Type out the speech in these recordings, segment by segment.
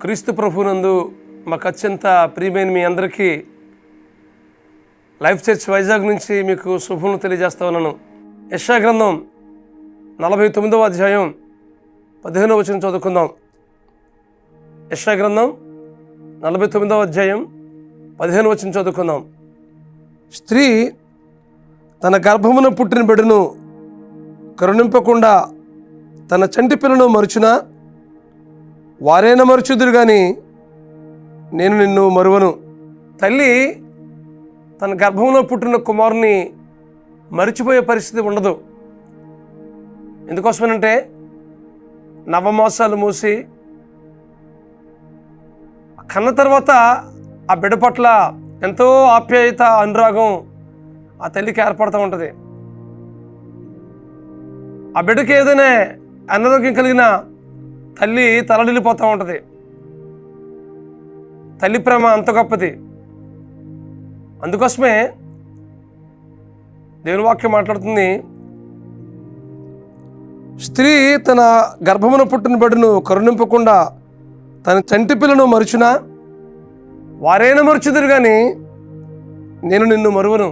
క్రీస్తు ప్రభునందు మాకు అత్యంత ప్రియమైన మీ అందరికీ లైఫ్ చర్చ్ వైజాగ్ నుంచి మీకు శుభములు తెలియజేస్తా ఉన్నాను. యెషయా గ్రంథం 49వ అధ్యాయం 15వ వచనం చదువుకుందాం. యెషయా గ్రంథం 49వ అధ్యాయం 15వ వచనం చదువుకుందాం. స్త్రీ తన గర్భమున పుట్టిన బిడ్డను కరుణింపకుండా తన చంటి పిల్లను మరుచునా వారైనా మరుచుదురు కానీ నేను నిన్ను మరువను. తల్లి తన గర్భంలో పుట్టిన కుమారుని మరిచిపోయే పరిస్థితి ఉండదు. ఎందుకోసమనంటే నవమాసాలు మూసి కన్న తర్వాత ఆ బిడ్డ పట్ల ఎంతో ఆప్యాయత అనురాగం ఆ తల్లికి ఏర్పడుతూ ఉంటుంది. ఆ బిడ్డకి ఏదైనా అనారోగ్యం కలిగిన తల్లి తలడిల్లిపోతూ ఉంటుంది. తల్లి ప్రేమ అంత గొప్పది. అందుకోసమే దేవుని వాక్యం మాట్లాడుతుంది, స్త్రీ తన గర్భమున పుట్టిన బిడ్డను కరుణింపకుండా తన చంటి పిల్లను మరుచునా వారైనా మరుచుదురు కానీ నేను నిన్ను మరువను.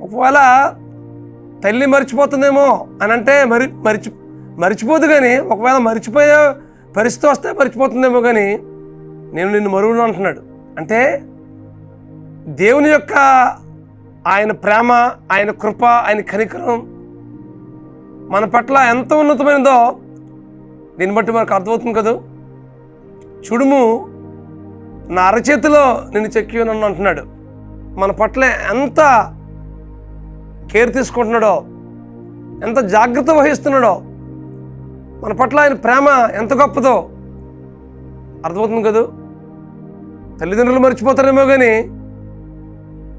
ఒకవేళ తల్లి మర్చిపోతుందేమో అని అంటే మరిచిపోదు, కానీ ఒకవేళ మరిచిపోయే పరిస్థితి వస్తే మర్చిపోతుందేమో కానీ నేను నిన్ను మరువను అంటున్నాడు. అంటే దేవుని యొక్క ఆయన ప్రేమ, ఆయన కృప, ఆయన కనికరం మన పట్ల ఎంత ఉన్నతమైనదో దీన్ని బట్టి మనకు అర్థమవుతుంది కదా. చూడుము నా అరచేతిలో నేను చెక్కి ఉన్నాను అంటున్నాడు. మన పట్ల ఎంత కేర్ తీసుకుంటున్నాడో, ఎంత జాగ్రత్త వహిస్తున్నాడో, మన పట్ల ఆయన ప్రేమ ఎంత గొప్పదో అర్థమవుతుంది కదా. తల్లిదండ్రులు మర్చిపోతారేమో కానీ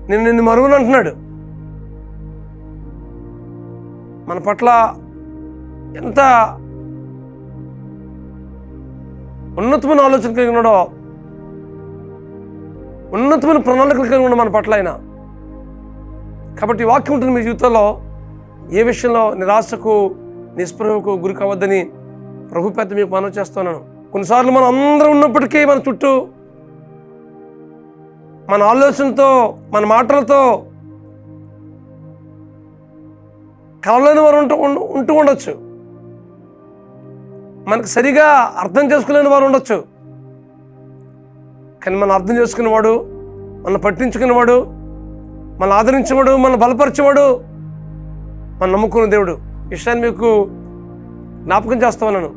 నేను నిన్ను మరువను అంటున్నాడు. మన పట్ల ఎంత ఉన్నతమైన ఆలోచన కలిగి ఉన్నాడో, ఉన్నతమైన ప్రణాళికలు కలిగి ఉన్నాడు మన పట్ల ఆయన. కాబట్టి వాక్యం ఉంటుంది మీ జీవితంలో ఏ విషయంలో నిరాశకు నిస్పృహకు గురి కావద్దని ప్రభు పెద్ద మీకు మనవి చేస్తున్నాను. కొన్నిసార్లు మనం అందరం ఉన్నప్పటికీ మన చుట్టూ మన ఆలోచనతో, మన మాటలతో కలవలేని వారు ఉంటూ ఉండొచ్చు. మనకు సరిగా అర్థం చేసుకోలేని వారు ఉండొచ్చు. కానీ మనం అర్థం చేసుకునేవాడు, మనం పట్టించుకునేవాడు, మనం ఆదరించేవాడు, మనం బలపరిచేవాడు మనం నమ్ముకున్న దేవుడు. విషయాన్ని మీకు జ్ఞాపకం చేస్తా ఉన్నాను.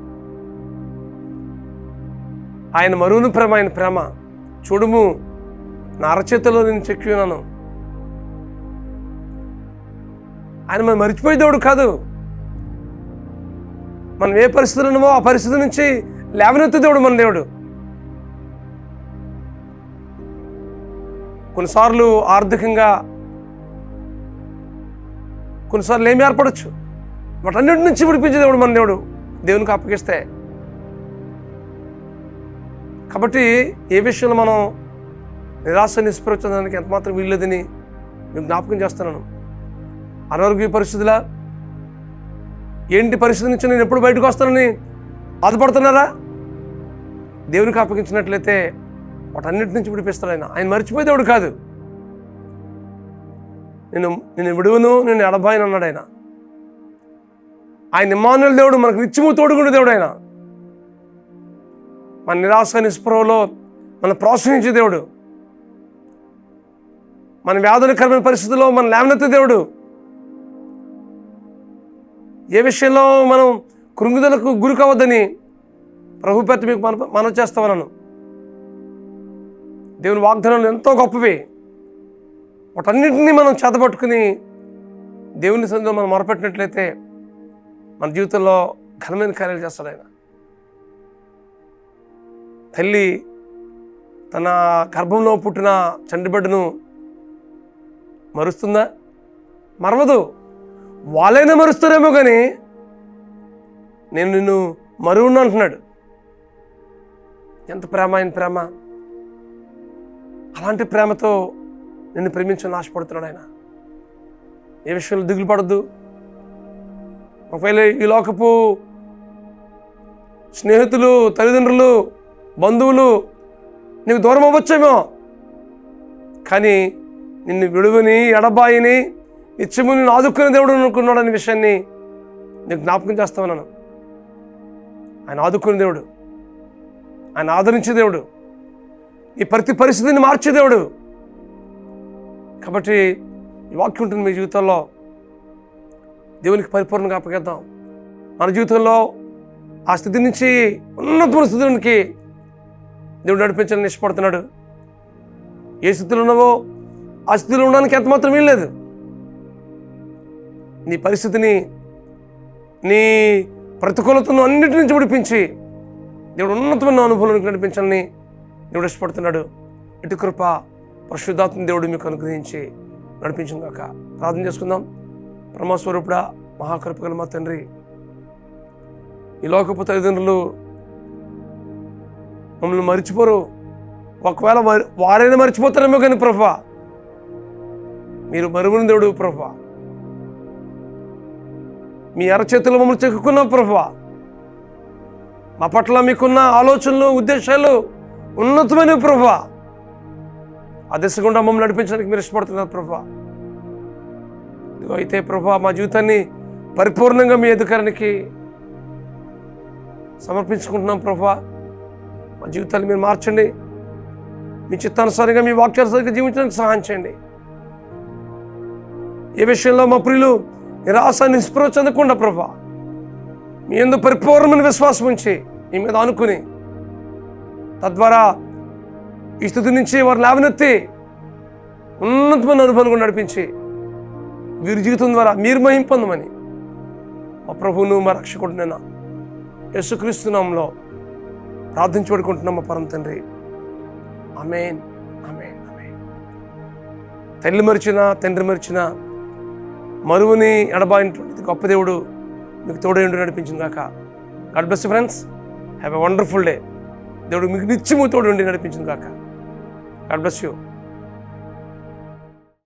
ఆయన మరువును ప్రేమ, ఆయన ప్రేమ. చూడుము నా అరచేతిలో నేను చెక్కి ఉన్నాను. ఆయన మనం మరిచిపోయే దేవుడు కాదు. మనం ఏ పరిస్థితులు ఉన్నామో ఆ పరిస్థితి నుంచి లేవనెత్తే దేవుడు మన దేవుడు. కొన్నిసార్లు ఆర్థికంగా కొన్నిసార్లు ఏమి ఏర్పడచ్చు, వాటన్నిటి నుంచి విడిపించే దేవుడు మన దేవుడు. దేవునికి అప్పగిస్తే కాబట్టి ఏ విషయంలో మనం నిరాశ నిస్పృహించడానికి ఎంతమాత్రం వీల్లేదని మీకు జ్ఞాపకం చేస్తున్నాను. అనారోగ్య పరిస్థితులా ఏంటి పరిస్థితి నుంచి నేను ఎప్పుడు బయటకు వస్తానని బాధపడుతున్నారా? దేవునికి అప్పగించినట్లయితే వాటన్నిటి నుంచి విడిపిస్తాడు ఆయన. ఆయన మర్చిపోయే దేవుడు కాదు. నేను విడువను, నేను ఎడబాయను అన్నాడు ఆయన. ఆయన ఇమ్మానుయేలు దేవుడు, మనకు నిత్యము తోడుగుండే దేవుడు ఆయన. మన నిరాశ నిస్పృహలో మనం ప్రోత్సహించే దేవుడు, మన వ్యాధులకరమైన పరిస్థితుల్లో మన లేవనెత్తే దేవుడు. ఏ విషయంలో మనం కృంగుదలకు గురి కావద్దని ప్రభు పెద్ద మీకు మనం చేస్తామన్నాను. దేవుని వాగ్దానాలు ఎంతో గొప్పవి. వాటన్నింటినీ మనం చేతపట్టుకుని దేవుని సన్నిధిలో మనం మొరపెట్టినట్లయితే మన జీవితంలో ఘనమైన కార్యాలు చేస్తాడు ఆయన. తల్లి తన గర్భంలో పుట్టిన చంటి బిడ్డను మరుస్తుందా? మరవదు. వాళ్ళైనా మరుస్తారేమో కానీ నేను నిన్ను మరువును అంటున్నాడు. ఎంత ప్రేమ, ఆయన ప్రేమ. అలాంటి ప్రేమతో నిన్ను ప్రేమించాలని ఆశపడుతున్నాడు ఆయన. ఏ విషయంలో దిగులు పడద్దు. ఒకవేళ ఈ లోకపు స్నేహితులు, తల్లిదండ్రులు బంధువులు నీకు దూరం అవ్వచ్చేమో, కానీ నిన్ను విడువని ఎడబాయిని నిత్యము నిన్ను ఆదుకునే దేవుడు అనుకున్నాడు అనే విషయాన్ని నీకు జ్ఞాపకం చేస్తామన్నాను. ఆయన ఆదుకునే దేవుడు, ఆయన ఆదరించే దేవుడు, ఈ ప్రతి పరిస్థితిని మార్చే దేవుడు. కాబట్టి ఈ వాక్యం ఉంటుంది మీ జీవితంలో, దేవునికి పరిపూర్ణంగా అప్పగిద్దాం. మన జీవితంలో ఆ స్థితి నుంచి ఉన్నతమైన స్థితిలోనికి దేవుడు నడిపించాలని ఇష్టపడుతున్నాడు. ఏ స్థితిలో ఉన్నావో ఆ స్థితిలో ఉండడానికి ఎంతమాత్రం వీల్లేదు. నీ పరిస్థితిని, నీ ప్రతికూలతను అన్నిటి నుంచి విడిపించి దేవుడు ఉన్నతమైన అనుభవానికి నడిపించాలని దేవుడు ఇష్టపడుతున్నాడు. ఇటు కృప పరిశుద్ధాత్మ దేవుడు మీకు అనుగ్రహించి నడిపించును గాక. ప్రార్థన చేసుకుందాం. పరమస్వరూపుడా, మహాకృపగల మా తండ్రి, ఈ లోకపు తల్లిదండ్రులు మమ్మల్ని మర్చిపోరు. ఒకవేళ వారైనా మర్చిపోతారేమో కానీ ప్రభువా, మీరు మరువని దేవుడు ప్రభువా. మీ అరచేతులు మమ్మల్ని చెక్కుకున్నాం ప్రభువా. మా పట్ల మీకున్న ఆలోచనలు, ఉద్దేశాలు ఉన్నతమైనవి ప్రభువా. ఆ దిశ గుండా మమ్మల్ని నడిపించడానికి మీరు ఇష్టపడుతున్నారు ప్రభువా. అయితే ప్రభువా, మా జీవితాన్ని పరిపూర్ణంగా మీ అధికారానికి సమర్పించుకుంటున్నాం ప్రభువా. మా జీవితాన్ని మీరు మార్చండి. మీ చిత్తానుసారంగా, మీ వాక్యానుసారంగా జీవించడానికి సహాయం చేయండి. ఏ విషయంలో మా ప్రియులు నిరాశ నిస్పృహ చెందకుండా ప్రభువా, మీ యందు పరిపూర్ణమైన విశ్వాసం ఉంచి మీ మీద ఆనుకుని, తద్వారా ఈ స్థితి నుంచి వారు లేవనెత్తి ఉన్నతమైన అనుభవం నడిపించి వీరి జీవితం ద్వారా మీరు మహిమ పొందమని మా ప్రభువును, మా రక్షకుడినైనా యేసుక్రీస్తు నామములో ప్రార్థించి పడుకుంటున్నాం మా పరమ తండ్రి. ఆమేన్, ఆమేన్, ఆమేన్. తల్లి మరిచిన, తండ్రి మరిచిన, మరువుని ఎడబాయినటువంటి గొప్ప దేవుడు మీకు తోడేండు నడిపించింది కాక. God bless you friends. Have a wonderful day. దేవుడు మీకు నిత్యము తోడు నడిపించింది కాక. God bless you.